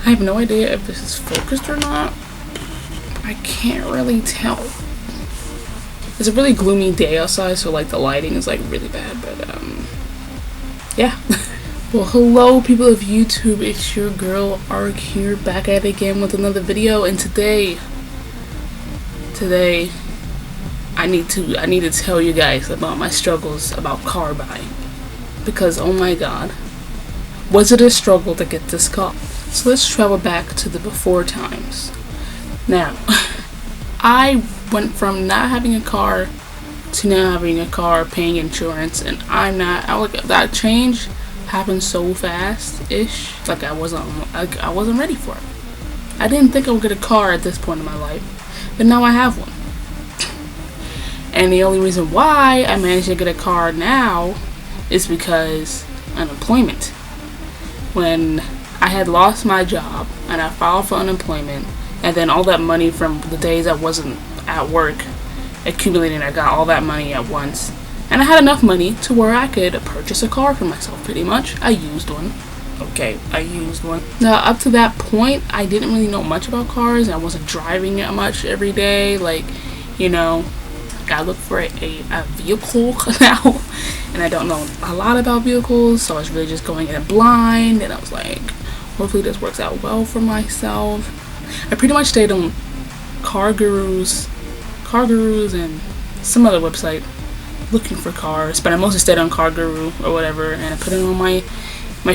I have no idea if this is focused or not. I can't really tell. It's a really gloomy day outside, so like the lighting is like really bad, but yeah. Well, hello people of YouTube, it's your girl Ark here, back at it again with another video, and today I need to tell you guys about my struggles about car buying, because oh my god, was it a struggle to get this car. So let's travel back to the before times. Now, I went from not having a car to now having a car, paying insurance, and that change happened so fast-ish. Like I wasn't ready for it. I didn't think I would get a car at this point in my life, but now I have one. And the only reason why I managed to get a car now is because unemployment. When I had lost my job and I filed for unemployment, and then all that money from the days I wasn't at work accumulated, I got all that money at once. And I had enough money to where I could purchase a car for myself, pretty much. I used one. Okay, I used one. Now, up to that point, I didn't really know much about cars. I wasn't driving it much every day. Like, you know, I look for a vehicle now. And I don't know a lot about vehicles, so I was really just going in blind. And I was like, hopefully this works out well for myself. I pretty much stayed on Car Gurus and some other website looking for cars, but I mostly stayed on Car Guru or whatever, and I put in all my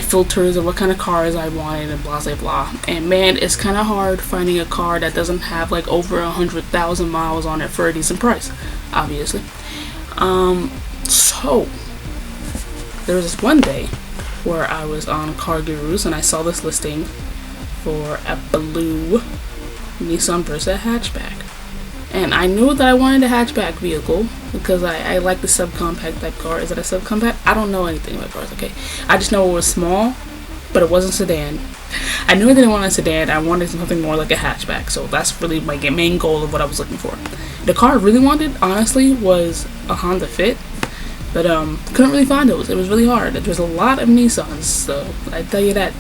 filters of what kind of cars I wanted and blah blah blah. And man, it's kind of hard finding a car that doesn't have like over 100,000 miles on it for a decent price, obviously. So there was this one day where I was on Car Gurus and I saw this listing for a blue Nissan Versa hatchback. And I knew that I wanted a hatchback vehicle because I like the subcompact type car. Is it a subcompact? I don't know anything about cars, okay? I just know it was small, but it wasn't sedan. I knew I didn't want a sedan. I wanted something more like a hatchback. So that's really my main goal of what I was looking for. The car I really wanted, honestly, was a Honda Fit. But couldn't really find those. It was really hard. There's a lot of Nissans, so I tell you that.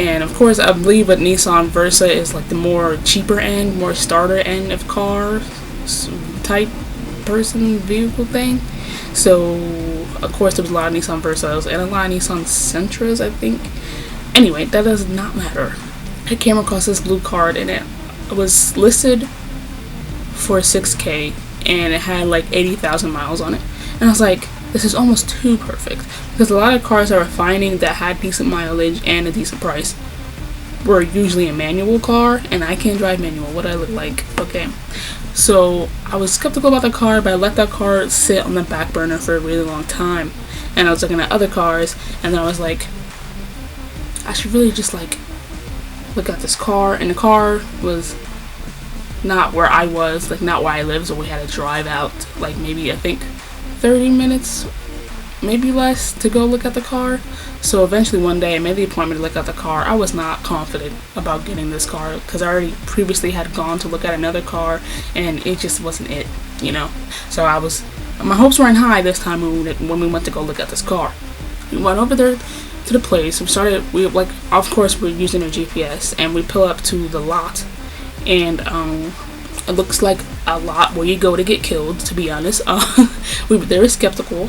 And of course, I believe that Nissan Versa is like the more cheaper end, more starter end of car type person vehicle thing. So of course there was a lot of Nissan Versas and a lot of Nissan Sentras, I think. Anyway, that does not matter. I came across this blue card and it was listed for $6,000 and it had like 80,000 miles on it. And I was like, this is almost too perfect, because a lot of cars I was finding that had decent mileage and a decent price were usually a manual car, and I can't drive manual. What I look like? Okay, so I was skeptical about the car, but I let that car sit on the back burner for a really long time, and I was looking at other cars, and then I was like, I should really just like look at this car. And the car was not where I was, like not where I live, so we had to drive out like maybe I think 30 minutes, maybe less, to go look at the car. So eventually one day I made the appointment to look at the car. I was not confident about getting this car because I already previously had gone to look at another car and it just wasn't it, you know. So my hopes weren't high this time when we went to go look at this car. We went over there to the place. Of course we're using our GPS, and we pull up to the lot, and it looks like a lot where you go to get killed, to be honest. We were very skeptical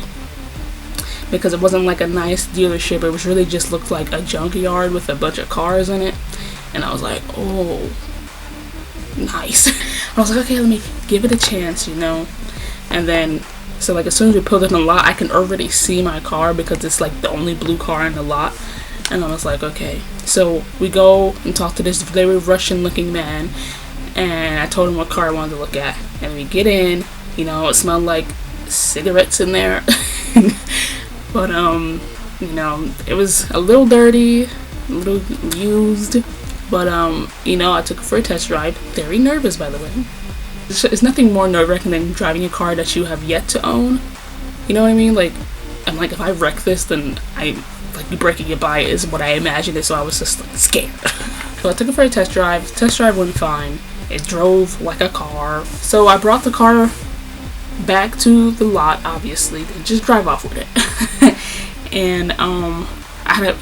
because it wasn't like a nice dealership. It was really just looked like a junkyard with a bunch of cars in it. And I was like, oh, nice. I was like, okay, let me give it a chance, you know. And then, so like as soon as we pulled in the lot, I can already see my car because it's like the only blue car in the lot. And I was like, okay. So we go and talk to this very Russian looking man. And I told him what car I wanted to look at. And we get in, you know, it smelled like cigarettes in there. But, you know, it was a little dirty, a little used. But, you know, I took it for a test drive. Very nervous, by the way. It's nothing more nerve-wracking than driving a car that you have yet to own. You know what I mean? Like, I'm like, if I wreck this, then you breaking it by is what I imagined it. So I was just like, scared. So I took it for a test drive. Test drive went fine. It drove like a car. So I brought the car back to the lot, obviously. Didn't just drive off with it. And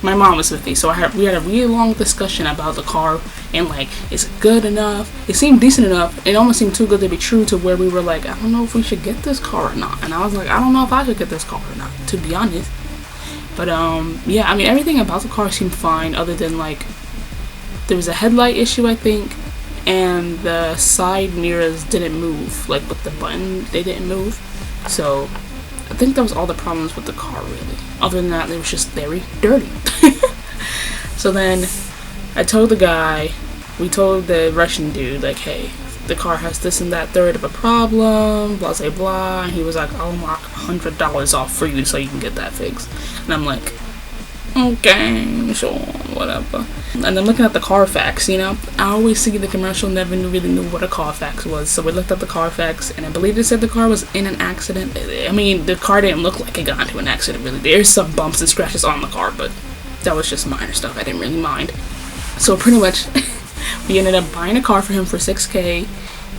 my mom was with me, so we had a really long discussion about the car and like, is it good enough? It seemed decent enough. It almost seemed too good to be true, to where we were like, I don't know if we should get this car or not. And I was like, I don't know if I should get this car or not, to be honest. But yeah, I mean, everything about the car seemed fine, other than like, there was a headlight issue, I think, and the side mirrors didn't move, like with the button, they didn't move. So I think that was all the problems with the car, really. Other than that, it was just very dirty. So then I told the guy, we told the Russian dude, like, hey, the car has this and that third of a problem, blah, blah, blah. And he was like, I'll knock $100 off for you so you can get that fixed. And I'm like, okay, sure, whatever. And I'm looking at the Carfax, you know. I always see the commercial, never really knew what a Carfax was. So we looked at the Carfax, and I believe it said the car was in an accident. I mean, the car didn't look like it got into an accident, really. There's some bumps and scratches on the car, but that was just minor stuff. I didn't really mind. So pretty much, we ended up buying a car for him for $6,000.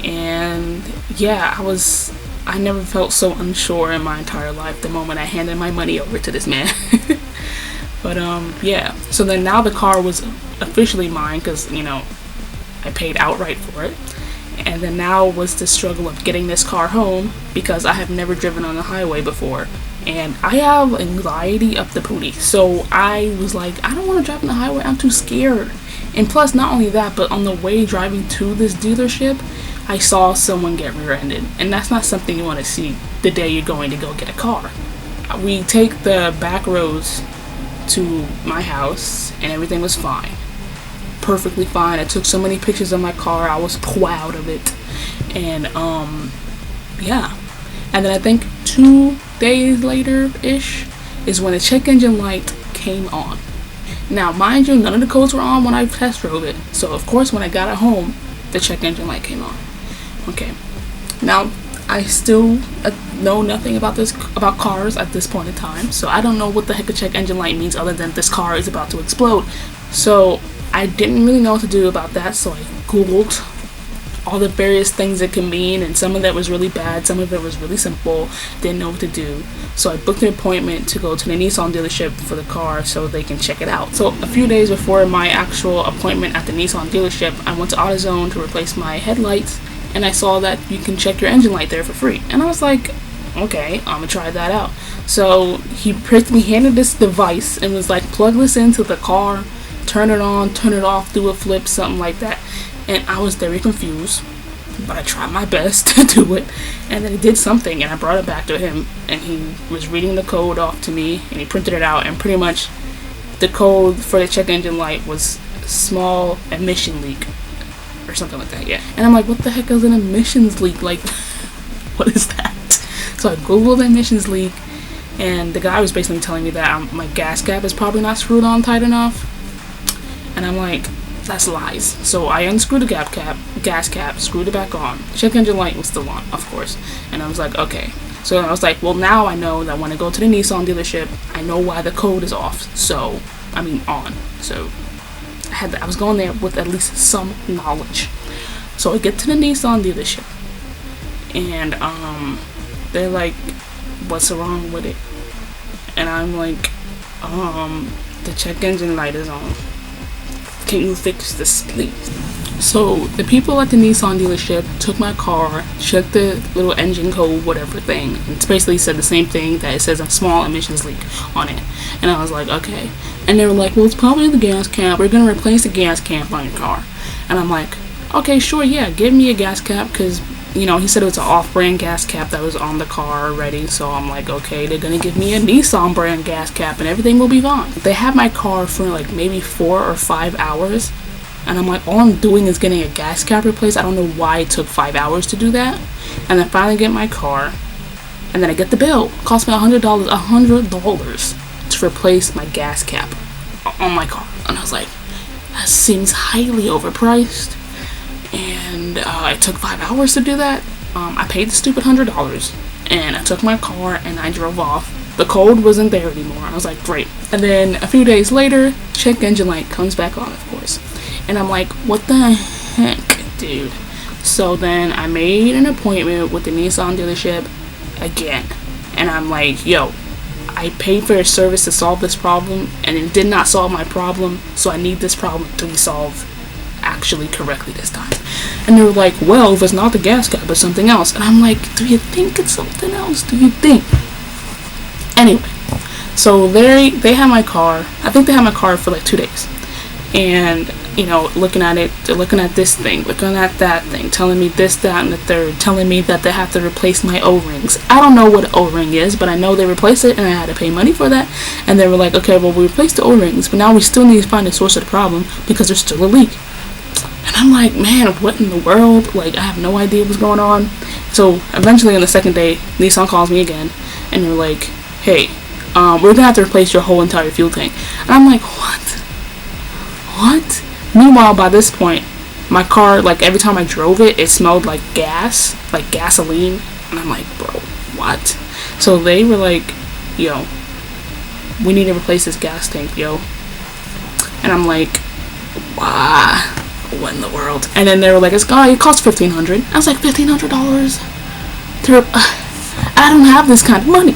And yeah, I never felt so unsure in my entire life the moment I handed my money over to this man. But yeah, so then now the car was officially mine, because, you know, I paid outright for it. And then now was the struggle of getting this car home, because I have never driven on the highway before, and I have anxiety up the booty. So I was like, I don't want to drive on the highway, I'm too scared. And plus, not only that, but on the way driving to this dealership, I saw someone get rear-ended, and that's not something you want to see the day you're going to go get a car. We take the back roads to my house, and everything was fine, perfectly fine. I took so many pictures of my car, I was proud of it. And yeah, and then I think 2 days later ish is when the check engine light came on. Now mind you, none of the codes were on when I test drove it, so of course when I got it home, the check engine light came on. Okay, now I still know nothing about cars at this point in time, so I don't know what the heck a check engine light means, other than this car is about to explode. So I didn't really know what to do about that, so I googled all the various things it can mean, and some of that was really bad, some of it was really simple. Didn't know what to do, so I booked an appointment to go to the Nissan dealership for the car so they can check it out. So a few days before my actual appointment at the Nissan dealership, I went to AutoZone to replace my headlights, and I saw that you can check your engine light there for free. And I was like, okay, I'm gonna try that out. So he handed this device and was like, plug this into the car, turn it on, turn it off, do a flip, something like that. And I was very confused, but I tried my best to do it. And then it did something, and I brought it back to him, and he was reading the code off to me, and he printed it out, and pretty much the code for the check engine light was small emission leak, or something like that, yeah. And I'm like, what the heck is an emissions leak? Like, what is that? So I googled emissions leak, and the guy was basically telling me that my gas cap is probably not screwed on tight enough. And I'm like, that's lies. So I unscrewed the gas cap, screwed it back on. Check engine light was still on, of course. And I was like, okay. So I was like, well, now I know that when I go to the Nissan dealership, I know why the code is off. So, I mean, on. So I was going there with at least some knowledge. So I get to the Nissan dealership, and they're like, what's wrong with it? And I'm like, the check engine light is on. Can you fix this, please? So the people at the Nissan dealership took my car, checked the little engine code, whatever thing, and it's basically said the same thing, that it says a small emissions leak on it. And I was like, okay. And they were like, well, it's probably the gas cap. We're going to replace the gas cap on your car. And I'm like, okay, sure, yeah, give me a gas cap, because, you know, he said it was an off-brand gas cap that was on the car already. So I'm like, okay, they're going to give me a Nissan brand gas cap and everything will be fine. They had my car for like maybe 4 or 5 hours. And I'm like, all I'm doing is getting a gas cap replaced. I don't know why it took 5 hours to do that. And then finally get my car. And then I get the bill. It cost me $100 to replace my gas cap on my car. And I was like, that seems highly overpriced. And it took 5 hours to do that. I paid the stupid $100. And I took my car and I drove off. The code wasn't there anymore. I was like, great. And then a few days later, check engine light comes back on, of course. And I'm like, what the heck, dude? So then I made an appointment with the Nissan dealership again. And I'm like, yo, I paid for your service to solve this problem, and it did not solve my problem, so I need this problem to be solved actually correctly this time. And they were like, well, if it's not the gas cap, it's something else. And I'm like, do you think it's something else? Do you think? Anyway, so they had my car. I think they had my car for like 2 days. And, you know, looking at it, they're looking at this thing, looking at that thing, telling me this, that, and the third, telling me that they have to replace my O-rings. I don't know what an O-ring is, but I know they replaced it, and I had to pay money for that. And they were like, okay, well, we replaced the O-rings, but now we still need to find the source of the problem because there's still a leak. And I'm like, man, what in the world? Like, I have no idea what's going on. So eventually on the second day, Nissan calls me again, and they're like, hey, we're gonna have to replace your whole entire fuel tank. And I'm like, what? Meanwhile, by this point, my car, like, every time I drove it, it smelled like gas, like gasoline. And I'm like, bro, what? So they were like, yo, we need to replace this gas tank, yo. And I'm like, wow, what in the world? And then they were like, it costs $1,500. I was like, $1,500? I don't have this kind of money.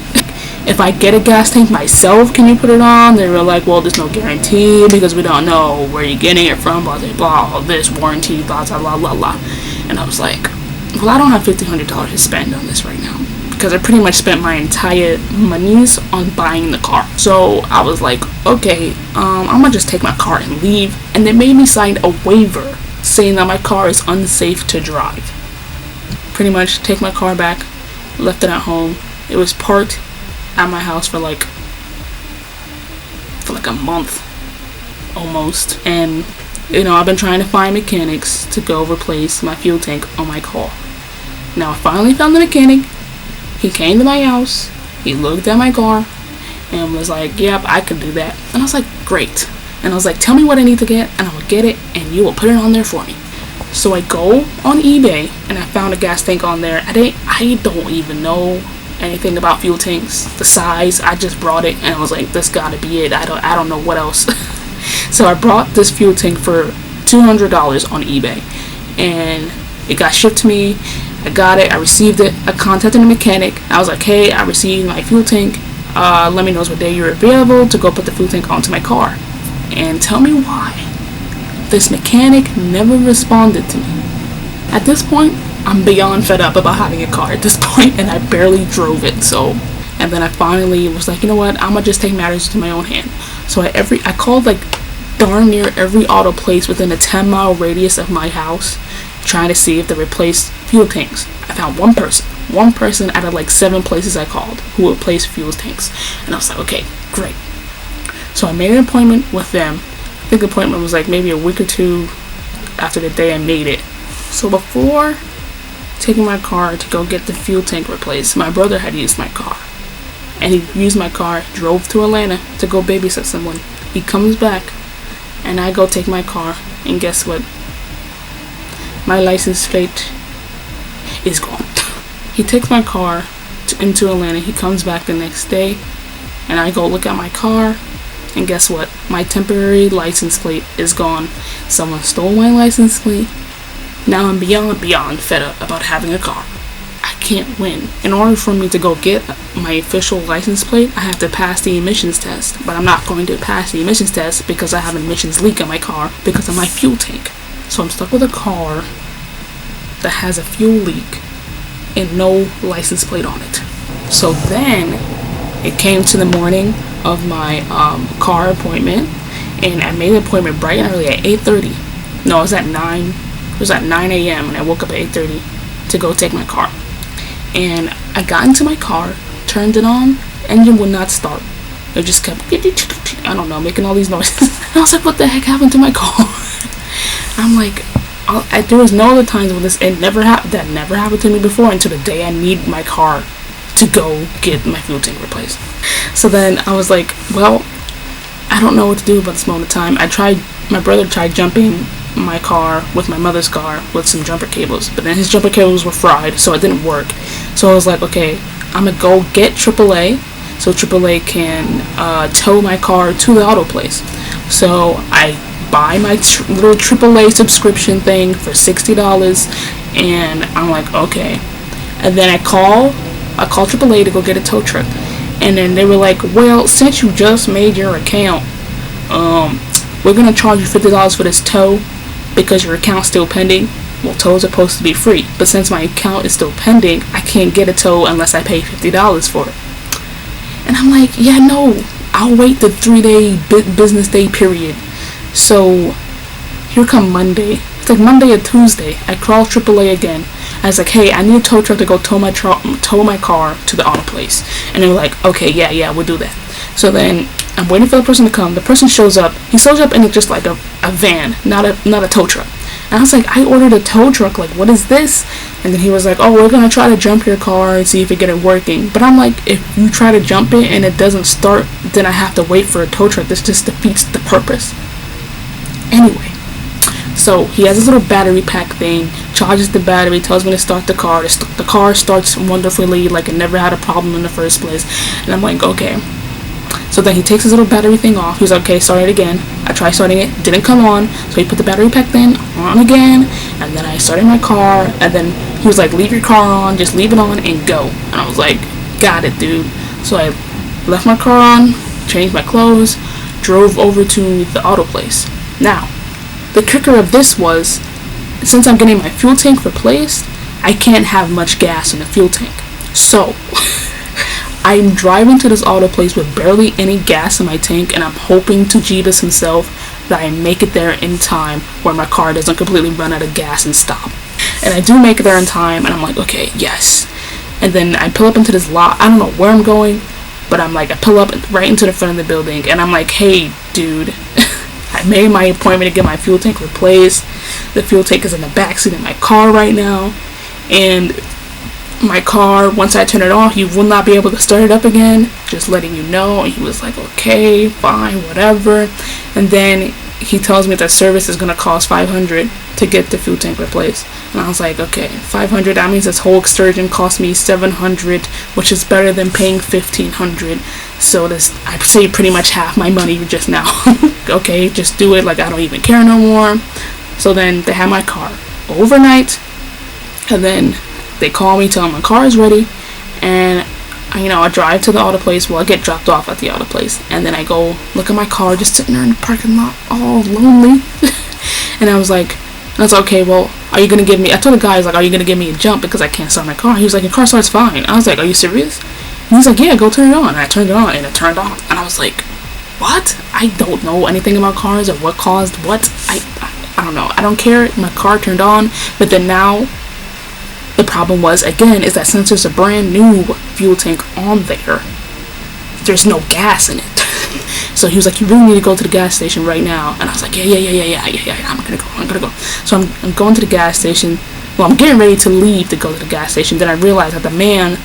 If I get a gas tank myself, can you put it on? They were like, well, there's no guarantee because we don't know where you're getting it from, blah, blah, blah, all this warranty, blah, blah, blah, blah, blah. And I was like, well, I don't have $1,500 to spend on this right now because I pretty much spent my entire monies on buying the car. So I was like, okay, I'm gonna just take my car and leave. And they made me sign a waiver saying that my car is unsafe to drive. Pretty much take my car back, left it at home. It was parked at my house for like a month almost, and you know, I've been trying to find mechanics to go replace my fuel tank on my car. Now I finally found the mechanic. He came to my house, he looked at my car and was like, yep, I could do that. And I was like, great. And I was like, tell me what I need to get and I will get it and you will put it on there for me. So I go on eBay and I found a gas tank on there. I don't even know anything about fuel tanks, the size. I just brought it and I was like, this gotta be it. I don't know what else. So I brought this fuel tank for $200 on eBay and it got shipped to me. I got it, I received it, I contacted the mechanic. I was like, hey, I received my fuel tank, let me know what day you're available to go put the fuel tank onto my car. And tell me why this mechanic never responded to me. At this point, I'm beyond fed up about having a car at this point, and I barely drove it. So, and then I finally was like, you know what, I'm gonna just take matters into my own hand. So I called like darn near every auto place within a 10-mile radius of my house, trying to see if they replaced fuel tanks. I found one person out of like 7 places I called who would replace fuel tanks, and I was like, okay, great. So I made an appointment with them. I think the appointment was like maybe a week or 2 after the day I made it. So before taking my car to go get the fuel tank replaced, my brother had used my car, and he used my car, drove to Atlanta to go babysit someone. He comes back and I go take my car, and guess what? My license plate is gone. He takes my car into Atlanta. He comes back the next day and I go look at my car, and guess what? My temporary license plate is gone. Someone stole my license plate. Now I'm beyond fed up about having a car. I can't win. In order for me to go get my official license plate, I have to pass the emissions test. But I'm not going to pass the emissions test because I have an emissions leak in my car because of my fuel tank. So I'm stuck with a car that has a fuel leak and no license plate on it. So then it came to the morning of my car appointment, and I made an appointment bright and early at 8:30. No, it was at 9. It was at 9 a.m. and I woke up at 8:30 to go take my car. And I got into my car, turned it on, engine would not start. It just kept, I don't know, making all these noises. And I was like, what the heck happened to my car? I'm like, there was no other times when that never happened to me before until the day I need my car to go get my fuel tank replaced. So then I was like, well, I don't know what to do about this moment of time. My brother tried jumping my car with my mother's car with some jumper cables, but then his jumper cables were fried, so it didn't work. So I was like, okay, I'm gonna go get AAA so AAA can tow my car to the auto place. So I buy my little AAA subscription thing for $60, and I'm like, okay. And then I call AAA to go get a tow truck, And then they were like, well, since you just made your account, we're gonna charge you $50 for this tow because your account's still pending. Well, tows are supposed to be free, but since my account is still pending, I can't get a tow unless I pay $50 for it. And I'm like, yeah, no, I'll wait the 3-day business day period. So here come Monday. It's like Monday or Tuesday. I call AAA again. I was like, hey, I need a tow truck to go tow my car to the auto place. And they were like, okay, yeah, we'll do that. So then I'm waiting for the person to come. The person shows up. He shows up in just like a van, not a tow truck. And I was like, I ordered a tow truck. Like, what is this? And then he was like, oh, we're going to try to jump your car and see if we get it working. But I'm like, if you try to jump it and it doesn't start, then I have to wait for a tow truck. This just defeats the purpose. Anyway, so he has this little battery pack thing, charges the battery, tells me to start the car. The car starts wonderfully, like it never had a problem in the first place. And I'm like, okay. So then he takes his little battery thing off. He's like, okay, start it again. I tried starting it, didn't come on. So he put the battery pack thing on again. And then I started my car. And then he was like, leave your car on, just leave it on and go. And I was like, got it, dude. So I left my car on, changed my clothes, drove over to the auto place. Now, the kicker of this was, since I'm getting my fuel tank replaced, I can't have much gas in the fuel tank. So I'm driving to this auto place with barely any gas in my tank, and I'm hoping to Jeebus himself that I make it there in time where my car doesn't completely run out of gas and stop. And I do make it there in time, and I'm like, okay, yes. And then I pull up into this lot. I don't know where I'm going, but I'm like, I pull up right into the front of the building, and I'm like, hey, dude, I made my appointment to get my fuel tank replaced. The fuel tank is in the backseat of my car right now, and my car, once I turn it off, you will not be able to start it up again, just letting you know. And he was like, okay, fine, whatever. And then he tells me that service is going to cost $500 to get the fuel tank replaced. And I was like, okay, $500, that means this whole excursion cost me $700, which is better than paying $1,500. So this, I say pretty much half my money just now. Okay, just do it, like I don't even care no more. So then they had my car overnight, and then they call me, tell me my car is ready, and I drive to the auto place. Well, I get dropped off at the auto place, and then I go look at my car just sitting there in the parking lot, all lonely. And I was like, that's okay. Well, are you gonna give me? I told the guy, I was like, are you gonna give me a jump because I can't start my car? He was like, your car starts fine. I was like, are you serious? And he's like, yeah, go turn it on. And I turned it on, and it turned on. And I was like, what? I don't know anything about cars or what caused what. I don't know. I don't care. My car turned on, but then now. The problem was, again, is that since there's a brand new fuel tank on there's no gas in it. So he was like, you really need to go to the gas station right now. And I was like, yeah, I'm gonna go. So I'm going to the gas station. Well, I'm getting ready to leave to go to the gas station. Then I realized that the man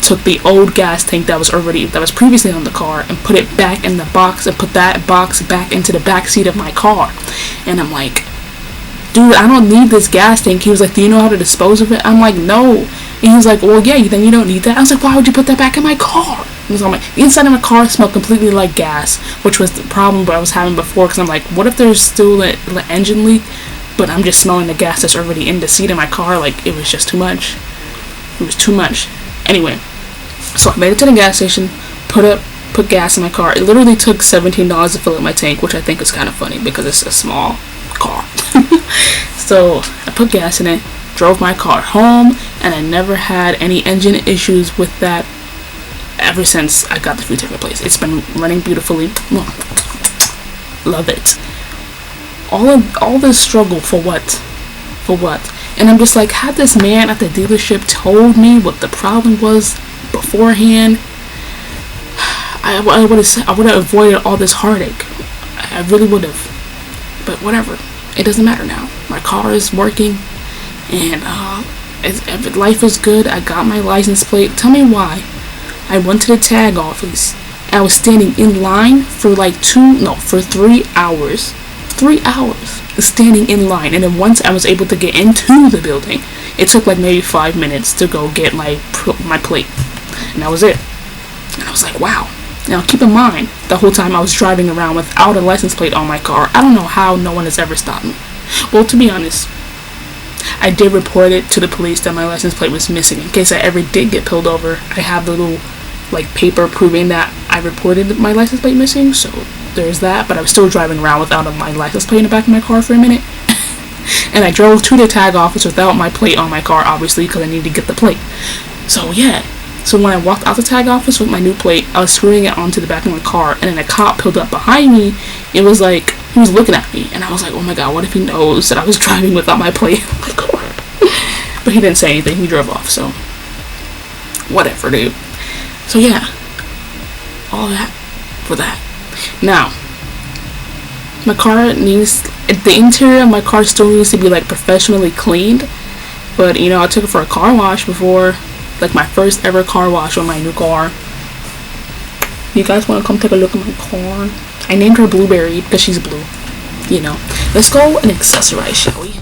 took the old gas tank that was previously on the car and put it back in the box and put that box back into the back seat of my car. And I'm like, dude, I don't need this gas tank. He was like, do you know how to dispose of it? I'm like, no. And he was like, well, yeah, then you don't need that. I was like, why would you put that back in my car? And so the inside of my car smelled completely like gas, which was the problem that I was having before, because I'm like, what if there's still an engine leak, but I'm just smelling the gas that's already in the seat of my car? Like, it was just too much. It was too much. Anyway, so I made it to the gas station, put gas in my car. It literally took $17 to fill up my tank, which I think is kind of funny because it's a small car. So I put gas in it, drove my car home, and I never had any engine issues with that ever since I got the fuel tank replaced. It's been running beautifully. Love it. All this struggle for what? And I'm just like, had this man at the dealership told me what the problem was beforehand, I would have avoided all this heartache. I really would have. But whatever. It doesn't matter now. My car is working, and life is good. I got my license plate. Tell me why. I went to the tag office. I was standing in line for 3 hours. 3 hours standing in line, and then once I was able to get into the building, it took like maybe 5 minutes to go get my plate, and that was it. And I was like, wow. Now, keep in mind, the whole time I was driving around without a license plate on my car. I don't know how no one has ever stopped me. Well, to be honest, I did report it to the police that my license plate was missing. In case I ever did get pulled over, I have the little like paper proving that I reported my license plate missing, so there's that. But I was still driving around without my license plate in the back of my car for a minute. And I drove to the tag office without my plate on my car, obviously, because I needed to get the plate. So yeah, so when I walked out the tag office with my new plate, I was screwing it onto the back of my car, and then a cop pulled up behind me. It was like, he was looking at me, and I was like, oh my god, what if he knows that I was driving without my plate on my car? But he didn't say anything, he drove off, so whatever, dude. So yeah, all that for that. Now, my car needs, the interior of my car still needs to be like professionally cleaned, but you know, I took it for a car wash before, like my first ever car wash on my new car. You guys want to come take a look at my car? I named her Blueberry because she's blue, you know. Let's go and accessorize, shall we?